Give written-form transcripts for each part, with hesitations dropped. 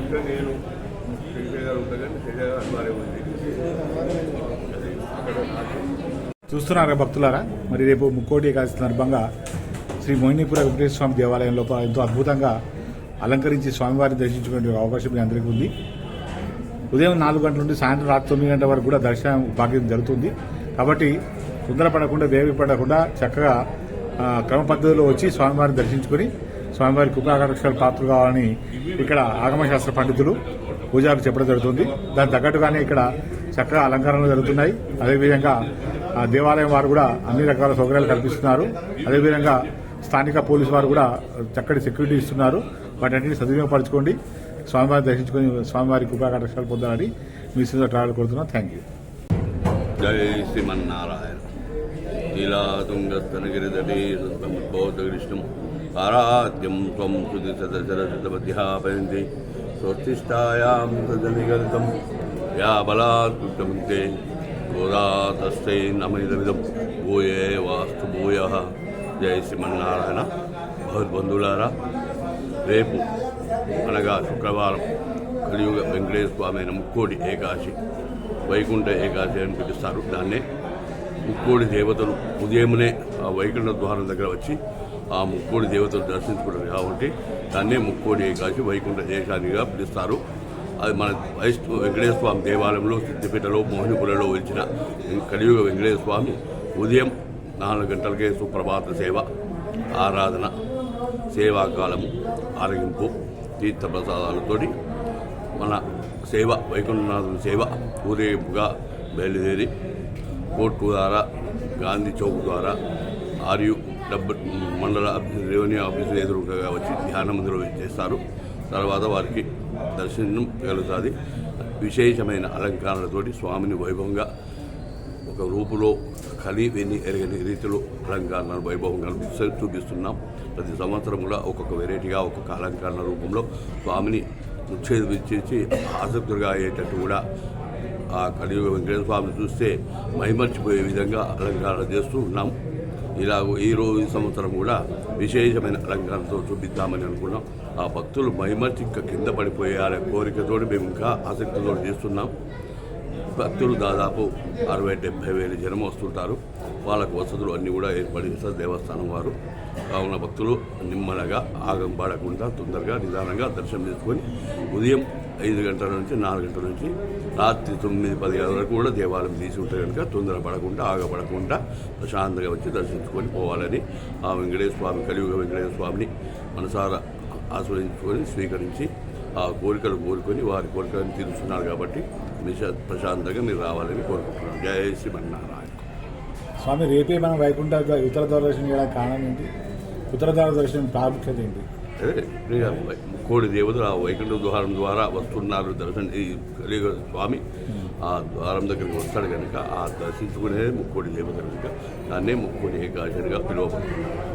ఇంకా నేను శ్రీశైలం ఉంటాను కానీ శ్రీశైలం అనివార్యం ఉంది. అక్కడ చూస్తున్నారా భక్తులారా, మరి రేపు ముక్కోటి ఏకాదశి సందర్భంగా శ్రీ మోహినీపుర వెంకటేశ్వర స్వామి దేవాలయంలో ఎంతో అద్భుతంగా అలంకరించి స్వామివారిని దర్శించుకునే అవకాశం మీ అందరికీ ఉంది. ఉదయం 4 గంటల నుండి సాయంత్రం రాత్రి 9 గంటల వరకు కూడా దర్శనం భాగ్యం జరుగుతుంది. కాబట్టి తొందరపడకుండా వేగిపడకుండా చక్కగా క్రమ పద్ధతిలో వచ్చి స్వామివారిని దర్శించుకుని స్వామివారి కృపాకటాక్షాలు పాత్రలు కావాలని ఇక్కడ ఆగమశాస్త్ర పండితులు పూజారులు చెప్పడం జరుగుతుంది. దానికి తగ్గట్టుగానే ఇక్కడ చక్కగా అలంకరణలు జరుగుతున్నాయి. అదేవిధంగా దేవాలయం వారు కూడా అన్ని రకాల సౌకర్యాలు కల్పిస్తున్నారు. అదేవిధంగా స్థానిక పోలీసు వారు కూడా చక్కటి సెక్యూరిటీ ఇస్తున్నారు. వాటిని సద్వినియోగపరచుకోండి. స్వామివారిని దర్శించుకుని స్వామివారి కృపాకటాక్షాలు పొందాలని మీ శ్రీతో ట్రావెల్ కోరుతున్నాం. Thank you. జై శ్రీమన్నారాయణ. లీలాతుంగస్తనగిరిదటే బౌద్ధకృష్ణం ఆరాధ్యం త్వం సుధిసదశరథమధ్యాపయంతి స్వస్తిష్టాయాం సదనిగలితం యా బలాత్ కృతముంతే గోదాతస్థై నమనిదమిదం భూయే వాస్తు భూయః. జై శ్రీమన్నారాయణ. భగవద్బంధువులారా, రేపు అనగా శుక్రవారం కలియుగ వెంకటేశ్వర స్వామి అయిన ముక్కోటి ఏకాదశి, వైకుంఠ ఏకాదశి అని పిలుస్తారు. దాన్నే ముక్కోడి దేవతలు ఉదయమునే ఆ వైకుంఠ ద్వారం దగ్గర వచ్చి ఆ ముక్కోడి దేవతలు దర్శించుకుంటారు కాబట్టి దాన్నే ముక్కోడి ఏకాదశి, వైకుంఠ ఏకాదశిగా పిలుస్తారు. అది మన వెంకటేశ్వర స్వామి దేవాలయంలో సిద్దిపేటలో మోహినిపురలో వచ్చిన కలియుగ వెంకటేశ్వర స్వామి ఉదయం 4 గంటలకే సుప్రభాత సేవ, ఆరాధన, సేవాకాలము, ఆరగింపు, తీర్థప్రసాదాలతోటి మన సేవ వైకుంఠనాథుని సేవ ఊరేగింపుగా బయలుదేరి కోర్టు ద్వారా గాంధీ చౌక్ ద్వారా ఆర్యు మండల రెవెన్యూ ఆఫీసు ఎదురుగా వచ్చి ధ్యాన మందిరం చేస్తారు. తర్వాత వారికి దర్శనం కలుగుతుంది. విశేషమైన అలంకరణలతోటి స్వామిని వైభవంగా ఒక రూపులో కలి వెన్ని ఎరగని రీతిలో అలంకరణ వైభవంగా చూపిస్తున్నాం. ప్రతి సంవత్సరం కూడా ఒక్కొక్క వెరైటీగా ఒక్కొక్క అలంకరణ రూపంలో స్వామిని ఉచ్చేదించేసి ఆసక్తులుగా అయ్యేటట్టు కూడా ఆ కలియుగ వెంకటేశ్వర స్వామిని చూస్తే మైమర్చిపోయే విధంగా అలంకరణ చేస్తూ ఉన్నాం. ఇలాగ ఈ సంవత్సరం కూడా విశేషమైన అలంకరణతో చూపిద్దామని అనుకున్నాం. ఆ భక్తులు మైమర్చి ఇంకా కింద పడిపోయారనే కోరికతోటి మేము ఇంకా ఆసక్తితో చేస్తున్నాం. భక్తులు దాదాపు 60-70 వేల జనం వస్తుంటారు. వాళ్ళకు వసతులు అన్నీ కూడా ఏర్పాటు చేస్తారు దేవస్థానం వారు. కావున భక్తులు నిమ్మలగా ఆగంపడకుండా తొందరగా నిదానంగా దర్శనం చేసుకొని ఉదయం 5 గంటల నుంచి 4 గంటల నుంచి రాత్రి 9-10 వరకు కూడా దేవాలయం తీసి ఉంటే కనుక తొందరపడకుండా ఆగపడకుండా ప్రశాంతంగా వచ్చి దర్శించుకొని పోవాలని ఆ వెంకటేశ్వర స్వామి కలియుగ వెంకటేశ్వర స్వామిని మనసారా ఆస్వాదించుకొని స్వీకరించి ఆ కోరికలు కోరుకొని వారి కోరికలను తీరుస్తున్నారు. కాబట్టి ప్రశాంతంగా మీరు రావాలని కోరుకుంటున్నాను. జయ శ్రీమన్నారాయణ. స్వామి, రేపే మనం వైకుంఠ ఉత్తర ద్వార దర్శనం చేయడానికి కారణం ఏంటి? ఉత్తర ద్వార దర్శనం ప్రాముఖ్యత ఏంటి? కోడి దేవతలు ఆ వైకుంఠ ద్వారం ద్వారా వస్తున్నారు. దర్శనం ఈ కలియుగ స్వామి ఆ ద్వారం దగ్గరికి వస్తాడు కనుక ఆ దర్శించుకునే ముక్కోడి దేవత కనుక దాన్నే ముక్కోడి ఏకాదశిగా పిలువబడుతున్నారు.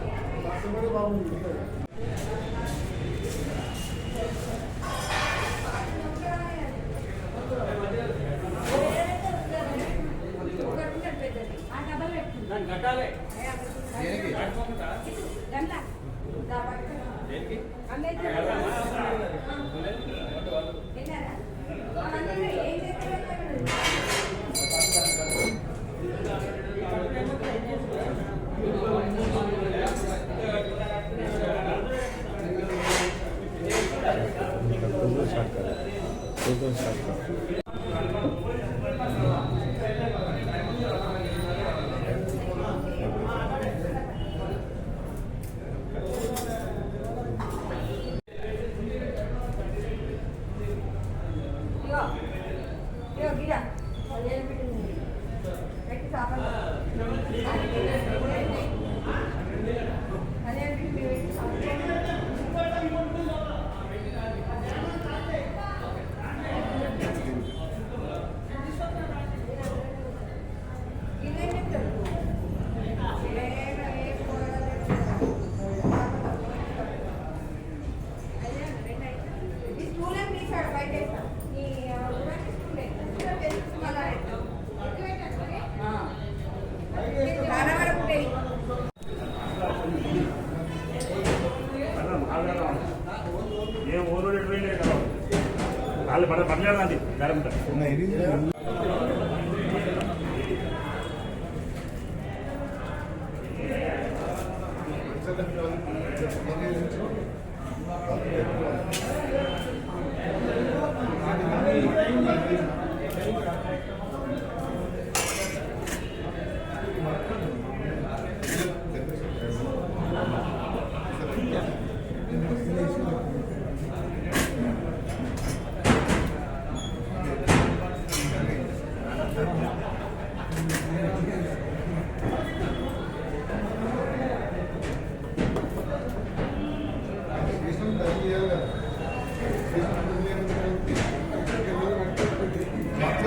వాళ్ళు పడలేదండి జరుగుతా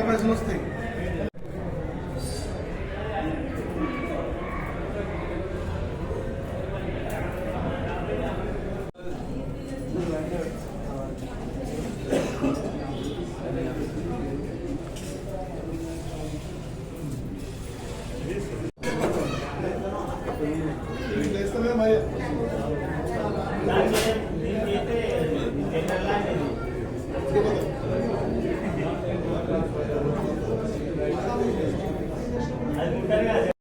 పైసలు వస్తాయి. మరి అది